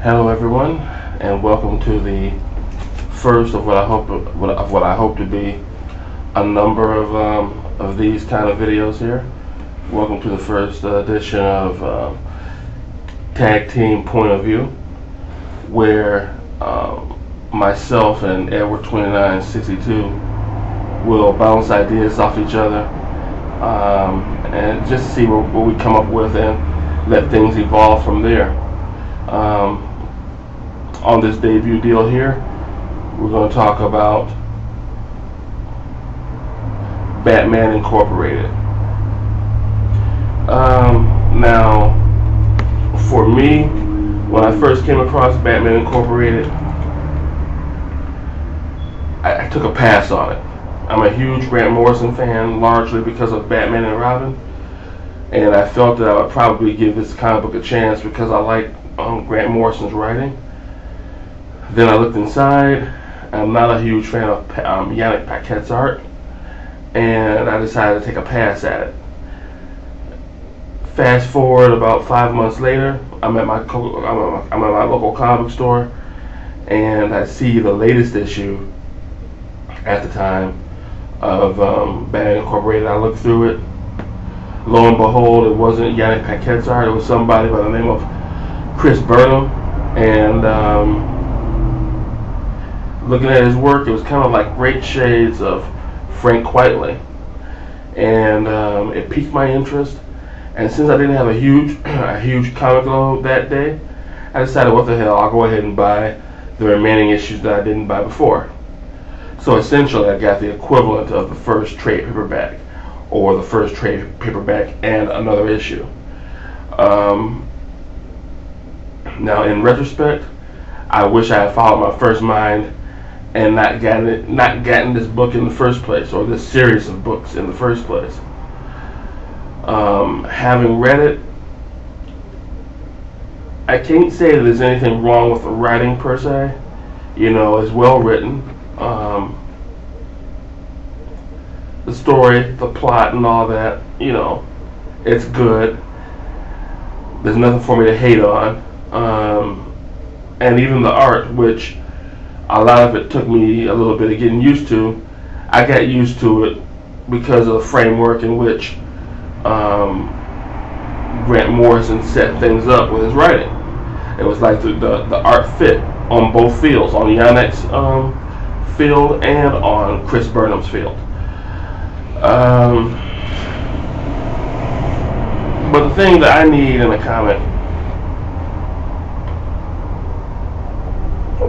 Hello, everyone, and welcome to the first of what I hope to be a number of these kind of videos here. Welcome to the first edition of Tag Team Point of View, where myself and Edward 2962 will bounce ideas off each other and just see what we come up with and let things evolve from there. On this debut deal here, we're going to talk about Batman Incorporated. Now, for me, when I first came across Batman Incorporated, I took a pass on it. I'm a huge Grant Morrison fan, largely because of Batman and Robin, and I felt that I would probably give this comic book a chance because I like Grant Morrison's writing. Then I looked inside. I'm not a huge fan of Yannick Paquette's art, and I decided to take a pass at it. Fast forward about 5 months later, I'm at my local comic book store, and I see the latest issue at the time of Batman Incorporated. I looked through it. Lo and behold, it wasn't Yannick Paquette's art. It was somebody by the name of Chris Burnham, and looking at his work, it was kind of like great shades of Frank Whiteley, and it piqued my interest. And since I didn't have a huge comic load that day, I decided, what the hell, I'll go ahead and buy the remaining issues that I didn't buy before. So essentially, I got the equivalent of the first trade paperback, or the first trade paperback and another issue. Now, in retrospect, I wish I had followed my first mind and not gotten this book in the first place, or this series of books in the first place. Having read it, I can't say that there's anything wrong with the writing per se. You know, it's well written. The story, the plot, and all that, you know, it's good. There's nothing for me to hate on. And even the art, which a lot of it took me a little bit of getting used to, I got used to it because of the framework in which Grant Morrison set things up with his writing. It was like the art fit on both fields, on Yannick's field and on Chris Burnham's field. But the thing that I need in a comic,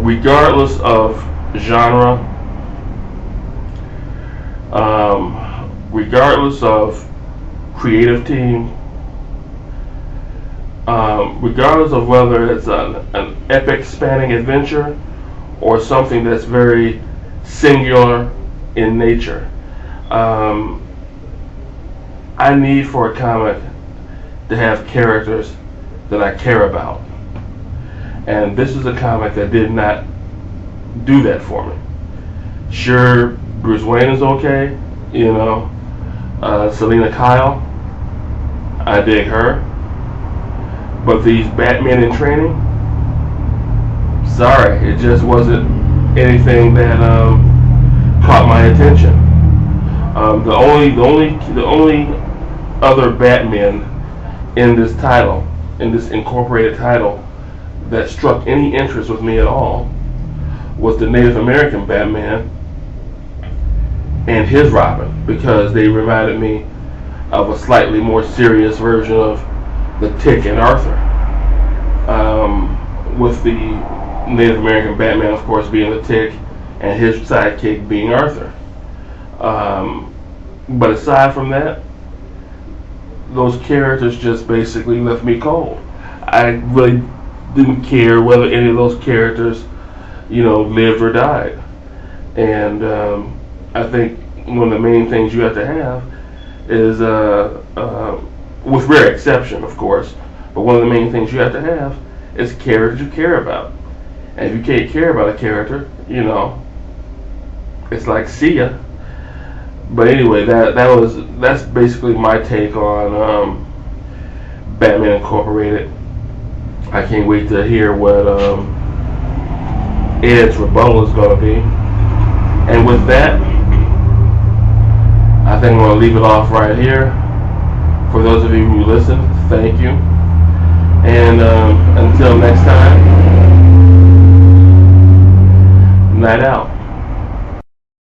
regardless of genre, regardless of creative team, regardless of whether it's an epic spanning adventure or something that's very singular in nature, I need for a comic to have characters that I care about. And this is a comic that did not do that for me. Sure, Bruce Wayne is okay, you know. Selina Kyle, I dig her. But these Batman in training, sorry, it just wasn't anything that caught my attention. The only other Batman in this title, in this Incorporated title, that struck any interest with me at all was the Native American Batman and his Robin, because they reminded me of a slightly more serious version of the Tick and Arthur, with the Native American Batman, of course, being the Tick and his sidekick being Arthur. But aside from that, those characters just basically left me cold. I really didn't care whether any of those characters, you know, lived or died. And I think one of the main things you have to have is, with rare exception, of course, but one of the main things you have to have is characters you care about. And if you can't care about a character, you know, it's like, see ya. But anyway, that's basically my take on Batman Incorporated. I can't wait to hear what Ed's rebuttal is going to be. And with that, I think I'm going to leave it off right here. For those of you who listened, thank you. And